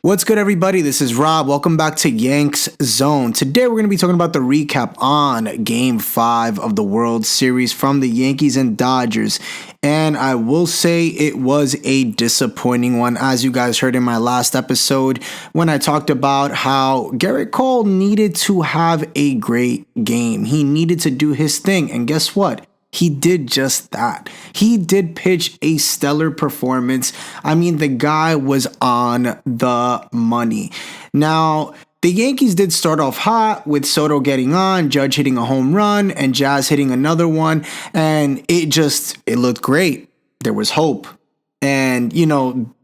What's good, everybody? This is Rob. Welcome back to Yanks Zone. Today, we're going to be talking about the recap on Game 5 of the World Series from the Yankees and Dodgers. And I will say it was a disappointing one, as you guys heard in my last episode when I talked about how Gerrit Cole needed to have a great game. He needed to do his thing. And guess what? He did just that. He did pitch a stellar performance. I mean, the guy was on the money. Now, the Yankees did start off hot with Soto getting on, Judge hitting a home run, and Jazz hitting another one. And it looked great. There was hope. And,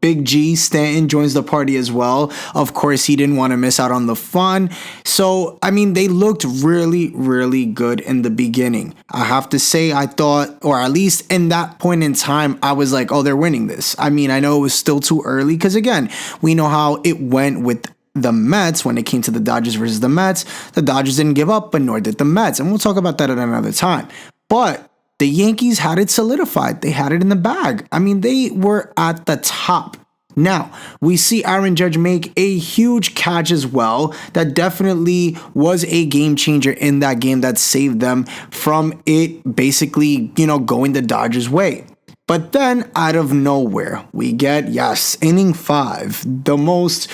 Big G Stanton joins the party as well. Of course, he didn't want to miss out on the fun. So, they looked really, really good in the beginning. I have to say, I thought, or at least in that point in time, I was like, oh, they're winning this. I know it was still too early because, again, we know how it went with the Mets when it came to the Dodgers versus the Mets. The Dodgers didn't give up, but nor did the Mets. And we'll talk about that at another time. But the Yankees had it solidified. They had it in the bag. They were at the top. Now, we see Aaron Judge make a huge catch as well. That definitely was a game changer in that game that saved them from it basically, going the Dodgers' way. But then, out of nowhere, we get, inning 5, the most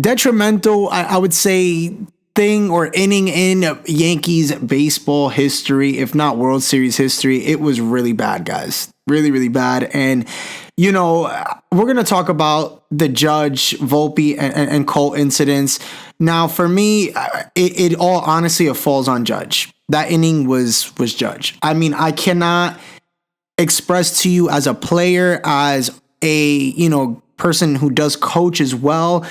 detrimental, I would say, thing or inning in Yankees baseball history, if not World Series history. It was really bad, guys. Really, really bad. And, we're going to talk about the Judge, Volpe, and Cole incidents. Now, for me, it all honestly, it falls on Judge. That inning was Judge. I cannot express to you as a player, as a, person who does coach as well,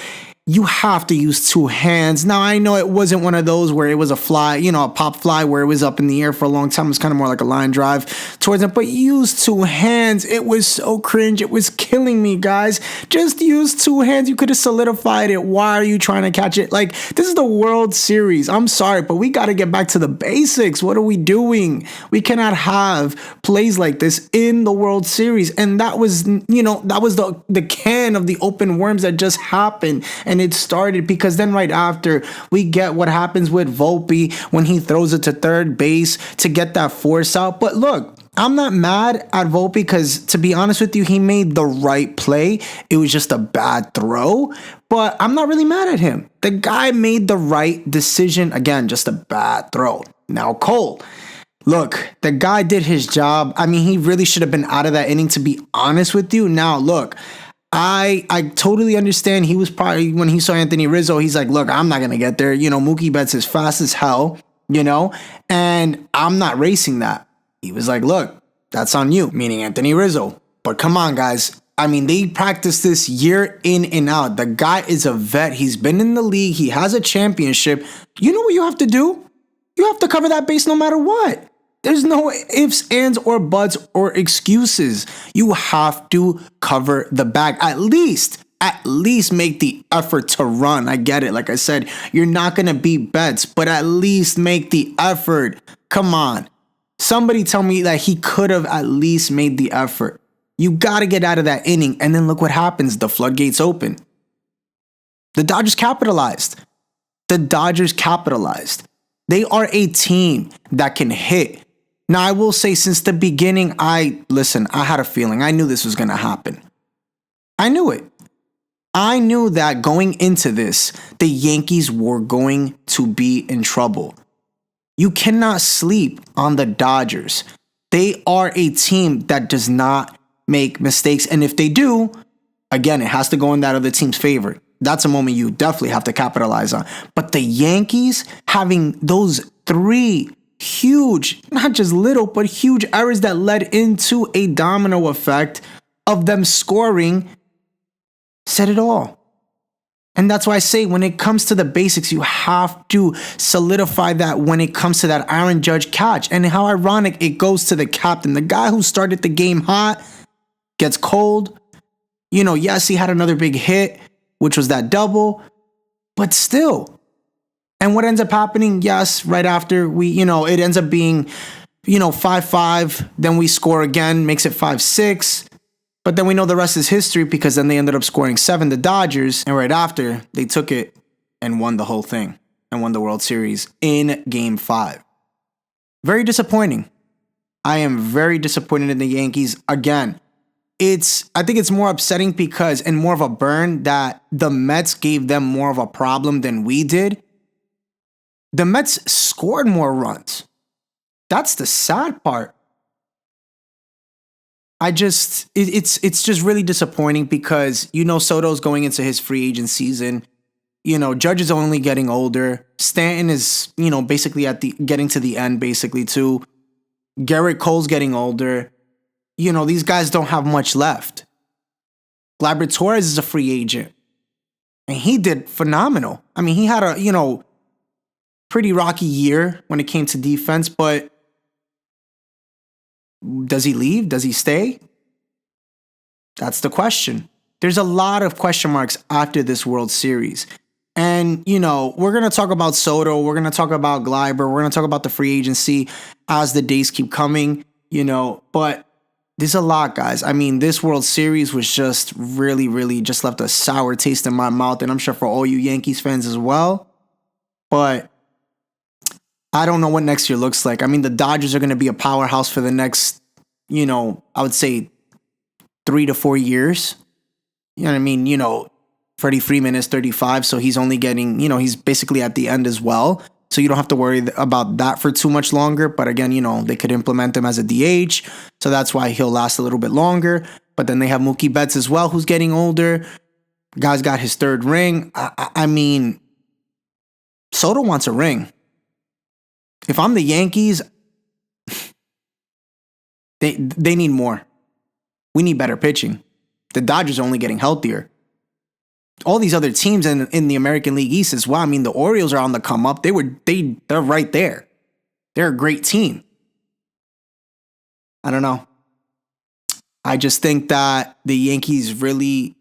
you have to use two hands. Now, I know it wasn't one of those where it was a fly, a pop fly where it was up in the air for a long time. It was kind of more like a line drive towards it, but use two hands. It was so cringe. It was killing me, guys. Just use two hands. You could have solidified it. Why are you trying to catch it? This is the World Series. I'm sorry, but we got to get back to the basics. What are we doing? We cannot have plays like this in the World Series. And that was, that was the can of the open worms that just happened. And it started because then right after we get what happens with Volpe when he throws it to third base to get that force out. But look, I'm not mad at Volpe because, to be honest with you, he made the right play. It was just a bad throw, but I'm not really mad at him. The guy made the right decision. Again, just a bad throw. Now, Cole. Look, the guy did his job. He really should have been out of that inning, to be honest with you. Now, look, I totally understand. He was probably, when he saw Anthony Rizzo, he's like, look, I'm not going to get there. Mookie Betts is fast as hell, and I'm not racing that. He was like, look, that's on you, meaning Anthony Rizzo. But come on, guys. They practice this year in and out. The guy is a vet. He's been in the league. He has a championship. You know what you have to do? You have to cover that base no matter what. There's no ifs, ands, or buts, or excuses. You have to cover the bag. At least make the effort to run. I get it. Like I said, you're not going to beat Betts, but at least make the effort. Come on. Somebody tell me that he could have at least made the effort. You got to get out of that inning. And then look what happens. The floodgates open. The Dodgers capitalized. They are a team that can hit. Now, I will say, since the beginning, I had a feeling. I knew this was going to happen. I knew it. I knew that going into this, the Yankees were going to be in trouble. You cannot sleep on the Dodgers. They are a team that does not make mistakes. And if they do, again, it has to go in that other team's favor. That's a moment you definitely have to capitalize on. But the Yankees having those 3 huge, not just little, but huge errors that led into a domino effect of them scoring said it all. And that's why I say, when it comes to the basics, you have to solidify that when it comes to that Aaron Judge catch. And how ironic it goes to the captain. The guy who started the game hot gets cold. Yes, he had another big hit, which was that double, but still. And what ends up happening, yes, right after it ends up being, 5-5. Then we score again, makes it 5-6. But then we know the rest is history because then they ended up scoring 7, the Dodgers, and right after, they took it and won the whole thing and won the World Series in Game 5. Very disappointing. I am very disappointed in the Yankees. Again, I think it's more upsetting because, and more of a burn, that the Mets gave them more of a problem than we did. The Mets scored more runs. That's the sad part. It's just really disappointing because, Soto's going into his free agent season. Judge is only getting older. Stanton is, basically getting to the end, basically, too. Gerrit Cole's getting older. These guys don't have much left. Gleyber Torres is a free agent. And he did phenomenal. I mean, he had a, pretty rocky year when it came to defense, but does he leave? Does he stay? That's the question. There's a lot of question marks after this World Series. And, we're going to talk about Soto. We're going to talk about Gleyber. We're going to talk about the free agency as the days keep coming, but there's a lot, guys. I mean, this World Series was just really, really just left a sour taste in my mouth. And I'm sure for all you Yankees fans as well. But I don't know what next year looks like. I mean, the Dodgers are going to be a powerhouse for the next, I would say 3 to 4 years. You know what I mean? Freddie Freeman is 35, so he's only getting, he's basically at the end as well. So you don't have to worry about that for too much longer. But again, they could implement him as a DH. So that's why he'll last a little bit longer. But then they have Mookie Betts as well, who's getting older. Guy's got his 3rd ring. I mean, Soto wants a ring. If I'm the Yankees, they need more. We need better pitching. The Dodgers are only getting healthier. All these other teams in the American League East as well. I mean, the Orioles are on the come up. They're right there. They're a great team. I don't know. I just think that the Yankees really,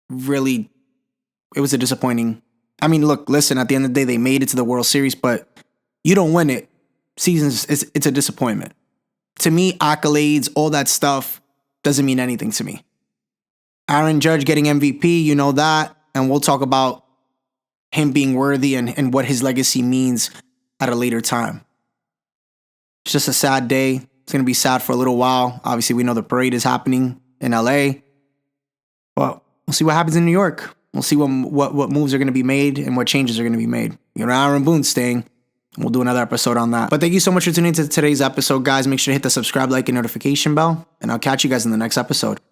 really, it was a disappointing. I mean, look, listen, at the end of the day, they made it to the World Series, but you don't win it. It's a disappointment. To me, accolades, all that stuff doesn't mean anything to me. Aaron Judge getting MVP, you know that. And we'll talk about him being worthy and what his legacy means at a later time. It's just a sad day. It's going to be sad for a little while. Obviously, we know the parade is happening in LA. But we'll see what happens in New York. We'll see what moves are going to be made and what changes are going to be made. Aaron Boone's staying. We'll do another episode on that. But thank you so much for tuning into today's episode, guys. Make sure to hit the subscribe, like, and notification bell. And I'll catch you guys in the next episode.